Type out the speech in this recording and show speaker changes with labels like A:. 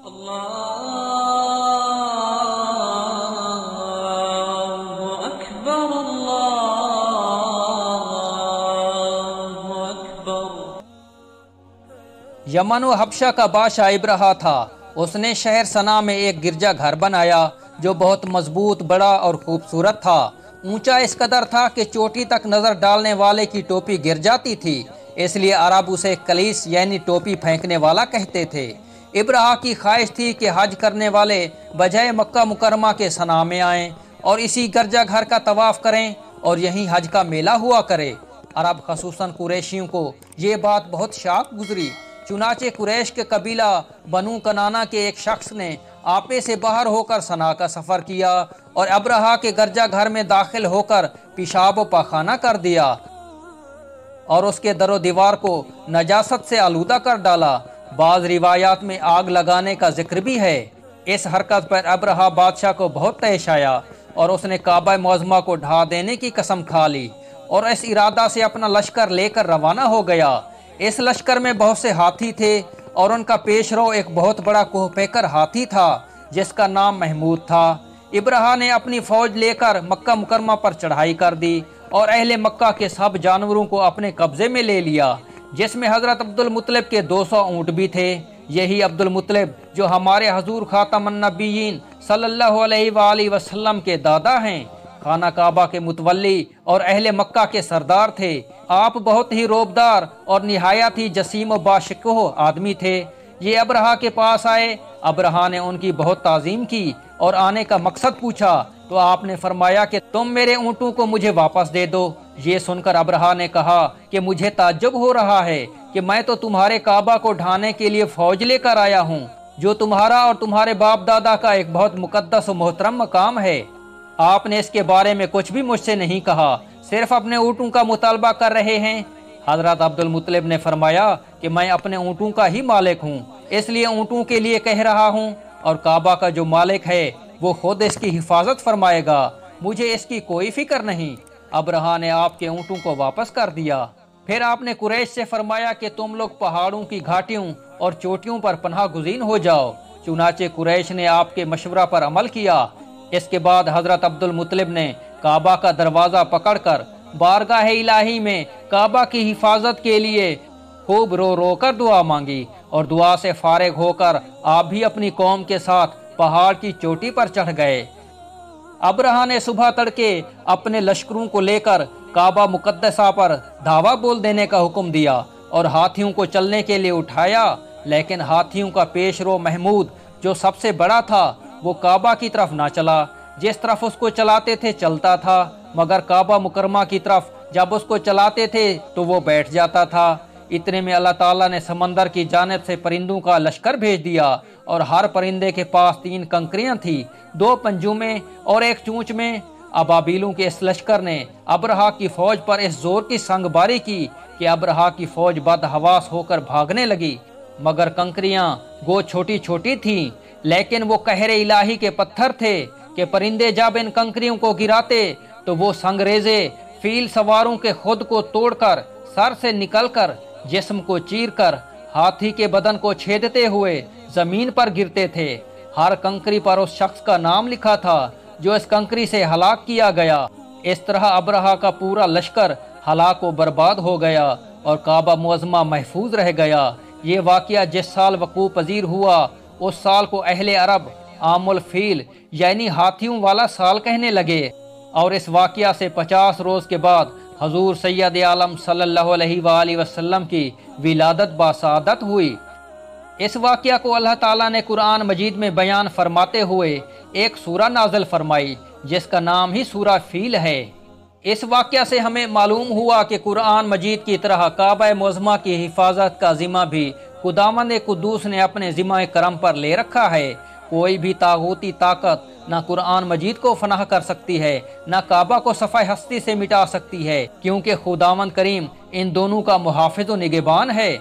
A: اللہ اکبر اللہ اکبر۔
B: یمن و حبشہ کا بادشاہ ابرہا تھا۔ اس نے شہر صنعا میں ایک گرجا گھر بنایا جو بہت مضبوط، بڑا اور خوبصورت تھا۔ اونچا اس قدر تھا کہ چوٹی تک نظر ڈالنے والے کی ٹوپی گر جاتی تھی، اس لیے عرب اسے کلیس یعنی ٹوپی پھینکنے والا کہتے تھے۔ ابرہا کی خواہش تھی کہ حج کرنے والے بجائے مکہ مکرمہ کے صنعا میں آئیں اور اسی گرجا گھر کا طواف کریں اور یہیں حج کا میلہ ہوا کرے۔ عرب خصوصاً قریشیوں کو یہ بات بہت شاق گزری، چنانچہ قریش کے قبیلہ بنو کنانہ کے ایک شخص نے آپے سے باہر ہو کر صنعا کا سفر کیا اور ابرہا کے گرجا گھر میں داخل ہو کر پیشاب و پاخانہ کر دیا اور اس کے در و دیوار کو نجاست سے آلودہ کر ڈالا۔ بعض روایات میں آگ لگانے کا ذکر بھی ہے۔ اس حرکت پر ابرہا بادشاہ کو بہت طیش آیا اور اس نے کعبہ معظمہ کو ڈھا دینے کی قسم کھا لی اور اس ارادہ سے اپنا لشکر لے کر روانہ ہو گیا۔ اس لشکر میں بہت سے ہاتھی تھے اور ان کا پیش رو ایک بہت بڑا کوہ پیکر ہاتھی تھا جس کا نام محمود تھا۔ ابرہا نے اپنی فوج لے کر مکہ مکرمہ پر چڑھائی کر دی اور اہل مکہ کے سب جانوروں کو اپنے قبضے میں لے لیا، جس میں حضرت عبد المطلب کے 200 اونٹ بھی تھے۔ یہی عبد المطلب جو ہمارے حضور خاتم النبیین صلی اللہ علیہ وآلہ وسلم کے دادا ہیں، خانہ کعبہ کے متولی اور اہل مکہ کے سردار تھے۔ آپ بہت ہی روبدار اور نہایت ہی جسیم و باشکوہ آدمی تھے۔ یہ ابرہا کے پاس آئے۔ ابرہا نے ان کی بہت تعظیم کی اور آنے کا مقصد پوچھا تو آپ نے فرمایا کہ تم میرے اونٹوں کو مجھے واپس دے دو۔ یہ سن کر ابرہا نے کہا کہ مجھے تعجب ہو رہا ہے کہ میں تو تمہارے کعبہ کو ڈھانے کے لیے فوج لے کر آیا ہوں، جو تمہارا اور تمہارے باپ دادا کا ایک بہت مقدس و محترم مقام ہے۔ آپ نے اس کے بارے میں کچھ بھی مجھ سے نہیں کہا، صرف اپنے اونٹوں کا مطالبہ کر رہے ہیں۔ حضرت عبد المطلب نے فرمایا کہ میں اپنے اونٹوں کا ہی مالک ہوں، اس لیے اونٹوں کے لیے کہہ رہا ہوں، اور کعبہ کا جو مالک ہے وہ خود اس کی حفاظت فرمائے گا، مجھے اس کی کوئی فکر نہیں۔ ابرہا نے آپ کے اونٹوں کو واپس کر دیا۔ پھر آپ نے قریش سے فرمایا کہ تم لوگ پہاڑوں کی گھاٹیوں اور چوٹیوں پر پناہ گزین ہو جاؤ۔ چنانچہ قریش نے آپ کے مشورہ پر عمل کیا۔ اس کے بعد حضرت عبد المطلب نے کعبہ کا دروازہ پکڑ کر بارگاہ الہی میں کعبہ کی حفاظت کے لیے خوب رو رو کر دعا مانگی، اور دعا سے فارغ ہو کر آپ بھی اپنی قوم کے ساتھ پہاڑ کی چوٹی پر چڑھ گئے۔ ابرہا نے صبح تڑکے اپنے لشکروں کو لے کر کعبہ مقدسہ پر دھاوا بول دینے کا حکم دیا اور ہاتھیوں کو چلنے کے لیے اٹھایا، لیکن ہاتھیوں کا پیش رو محمود جو سب سے بڑا تھا وہ کعبہ کی طرف نہ چلا۔ جس طرف اس کو چلاتے تھے چلتا تھا، مگر کعبہ مکرمہ کی طرف جب اس کو چلاتے تھے تو وہ بیٹھ جاتا تھا۔ اتنے میں اللہ تعالیٰ نے سمندر کی جانب سے پرندوں کا لشکر بھیج دیا، اور ہر پرندے کے پاس 3 کنکریاں تھیں، 2 پنجوں میں اور 1 چونچ میں۔ ابابیلوں کے اس لشکر نے ابرہا کی فوج پر اس زور کی سنگ باری کی کہ ابرہا کی فوج بد حواس ہو کر بھاگنے لگی، مگر کنکریاں گو چھوٹی چھوٹی تھیں، لیکن وہ قہر الہی کے پتھر تھے کہ پرندے جب ان کنکریوں کو گراتے تو وہ سنگریزے فیل سواروں کے خود کو توڑ کر، سر سے نکل کر، جسم کو چیر کر، ہاتھی کے بدن کو چھیدتے ہوئے زمین پر گرتے تھے۔ ہر کنکری پر اس شخص کا نام لکھا تھا جو اس کنکری سے ہلاک کیا گیا۔ اس طرح ابرہا کا پورا لشکر ہلاک و برباد ہو گیا اور کعبہ معظمہ محفوظ رہ گیا۔ یہ واقعہ جس سال وقوع پذیر ہوا اس سال کو اہل عرب عام الفیل یعنی ہاتھیوں والا سال کہنے لگے، اور اس واقعہ سے 50 روز کے بعد حضور سید عالم صلی اللہ علیہ وآلہ وسلم کی ولادت باسعادت ہوئی۔ اس واقعہ کو اللہ تعالیٰ نے قرآن مجید میں بیان فرماتے ہوئے ایک سورہ نازل فرمائی جس کا نام ہی سورہ فیل ہے۔ اس واقعہ سے ہمیں معلوم ہوا کہ قرآن مجید کی طرح کعبہ معظمہ کی حفاظت کا ذمہ بھی خداوند قدوس نے اپنے ذمہ کرم پر لے رکھا ہے۔ کوئی بھی طاغوتی طاقت نہ قرآن مجید کو فنا کر سکتی ہے، نہ کعبہ کو صفحہ ہستی سے مٹا سکتی ہے، کیونکہ خداوند کریم ان دونوں کا محافظ و نگہبان ہے۔